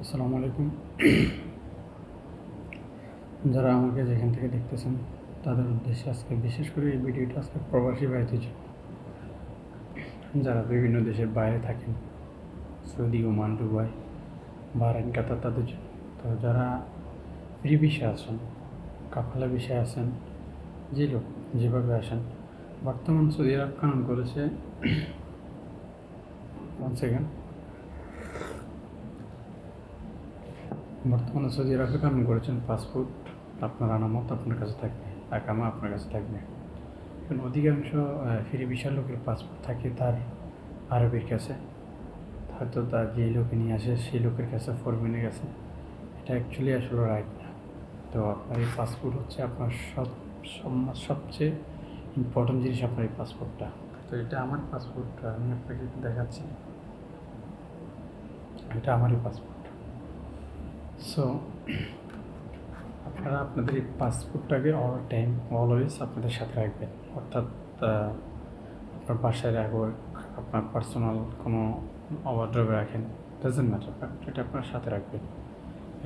আসসালামু আলাইকুম। যারা আমাকে যেখান থেকে দেখতেছেন তাদের উদ্দেশ্যে আজকে বিশেষ করে এই ভিডিওটা আজকে প্রবাসী ভাইদের জন্য, যারা বিভিন্ন দেশের বাইরে থাকেন, সৌদি, ওমান, দুবাই, বাহরাইন, কাতার, তাদের জন্য। তো যারা ফ্রি ভিসায় আছেন, কাফালা ভিসায় আছেন, যে লোক যেভাবে আসেন, বর্তমান সৌদি আরব কানুন করেছে, 1 সেকেন্ড, বর্তমানে সৌদি আরবে কানুন করেছেন পাসপোর্ট আপনার আনামত আপনার কাছে থাকবে, আকামা আপনার কাছে থাকবে। কারণ অধিকাংশ ফ্রি ভিসার লোকের পাসপোর্ট থাকে তার আরবির কাছে, হয়তো তার যে লোকে নিয়ে আসে সেই লোকের কাছে, ফরম্যানের কাছে। এটা অ্যাকচুয়ালি আসলে রাইট না। তো আপনার এই পাসপোর্ট হচ্ছে আপনার সবচেয়ে ইম্পর্টেন্ট জিনিস, আপনার এই পাসপোর্টটা। তো এটা আমার পাসপোর্ট, আমি আপনাকে দেখাচ্ছি, এটা আমারই পাসপোর্ট। সো আপনারা আপনাদের এই পাসপোর্টটাকে অল টাইম অলওয়েজ আপনাদের সাথে রাখবেন, অর্থাৎ আপনার বাসায় রাখবেন, আপনার পার্সোনাল কোনো ওয়ার্ড্রবে রাখেন, ডাজেন্ট ম্যাটার, বাট এটা আপনার সাথে রাখবেন।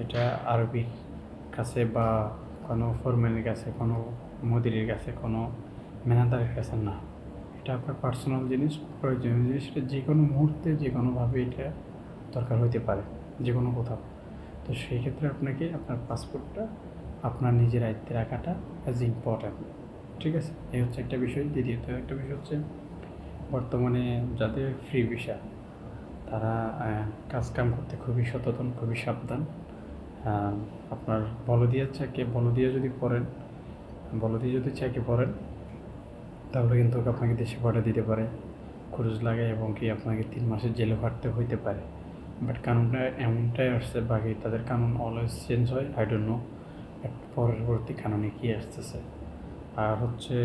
এটা আরবির কাছে বা কোনো ফরম্যানের কাছে, কোনো মদিরের কাছে, কোনো ম্যানেজারের কাছে না। এটা আপনার পার্সোনাল জিনিস, প্রয়োজনীয় জিনিস। এটা যে কোনো মুহূর্তে যে কোনোভাবে এটা দরকার হতে পারে, যে কোনো কোথাও। তো সেই ক্ষেত্রে আপনাকে আপনার পাসপোর্টটা আপনার নিজের আয়ত্তে রাখাটা অ্যাজ ইম্পর্ট্যান্ট। ঠিক আছে, এই হচ্ছে একটা বিষয়। দ্বিতীয়ত একটা বিষয় হচ্ছে, বর্তমানে যাদের ফ্রি ভিসা তারা কাজকাম করতে খুবই সচেতন, খুবই সাবধান। আপনার বলদিয়া যদি পড়েন, বলদিয়া যদি চেকে পড়েন, তাহলে কিন্তু আপনাকে দেশে পাঠিয়ে দিতে পারে, খরচ লাগে, এবং কি আপনাকে 3 মাসের জেলে খাটতে হইতে পারে। বাট কানুনটা এমনটাই আসছে, বাকি তাদের কানুন অলওয়েজ চেঞ্জ হয়, আই ডোন্ট নো পরবর্তী কানুনে কী আসতেছে। আর হচ্ছে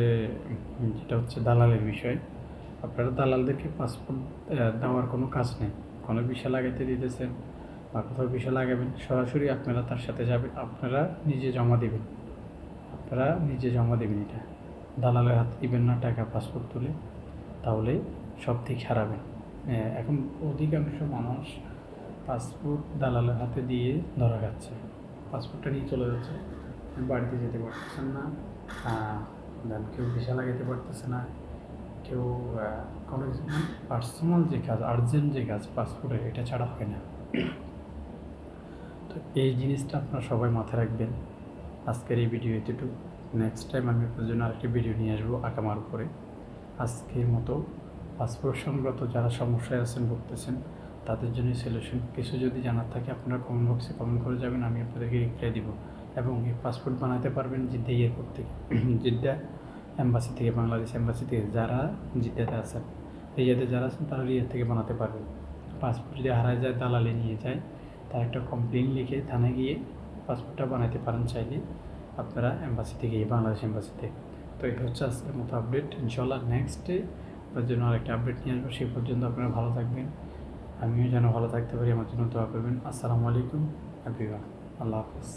যেটা হচ্ছে দালালের বিষয়, আপনারা দালালদেরকে পাসপোর্ট দেওয়ার কোনো কাজ নেই। কোনো ভিসা লাগাইতে দিতেছেন বা কোথাও ভিসা লাগাবেন, সরাসরি আপনারা তার সাথে যাবেন, আপনারা নিজে জমা দেবেন, এটা দালালের হাতে দিবেন না টাকা পাসপোর্ট তুলে, তাহলে সব দিক হারাবেন। এখন অধিকাংশ মানুষ পাসপোর্ট দালালের হাতে দিয়ে ধরা খাচ্ছে, পাসপোর্টটা নিয়ে চলে যাচ্ছে, বাড়িতে যেতে পারতেছেন না, দেন কেউ ভিসা লাগাইতে পারতেছে না, কেউ কোনো কিছু পার্সোনাল যে কাজ, আর্জেন্ট যে কাজ পাসপোর্টের, এটা ছাড়া হয় না। তো এই জিনিসটা আপনারা সবাই মাথায় রাখবেন। আজকের এই ভিডিও এতটুকু। নেক্সট টাইম আমি আপনাদের জন্য আরেকটি ভিডিও নিয়ে আসবো আকামার উপরে। আজকের মতো পাসপোর্ট সংক্রান্ত যারা সমস্যায় আছেন, ভুগতেছেন, তাদের জন্য সলিউশন কিছু যদি জানার থাকে আপনারা কমেন্ট বক্সে কমেন্ট করে যাবেন, আমি আপনাদেরকে রিপ্লাই দিব। এবং এই পাসপোর্ট বানাতে পারবেন জিদ্দা এয়ারপোর্ট থেকে, জিদ্দা এম্বাসি থেকে, বাংলাদেশ এম্বাসি থেকে। যারা জিদ্দাতে আছেন, রিয়াদে যারা আছেন, তারা রিয়াদ থেকে বানাতে পারবেন। পাসপোর্ট যদি হারায় যায়, দালালে নিয়ে যায়, তার একটা কমপ্লেন লিখে থানায় গিয়ে পাসপোর্টটা বানাতে পারেন চাইলে আপনারা এম্বাসি থেকে, বাংলাদেশ এম্বাসি থেকে। তো এটা হচ্ছে আজকের মতো আপডেট। ইনশাল্লাহ নেক্সট ডে আপনার জন্য আরেকটা আপডেট নিয়ে আসবো। সেই পর্যন্ত আপনারা ভালো থাকবেন, আমিও যেন ভালো থাকতে পারি, আমার জন্য দোয়া করবেন। আসসালামু আলাইকুম এভরিওয়ান, আল্লাহ হাফেজ।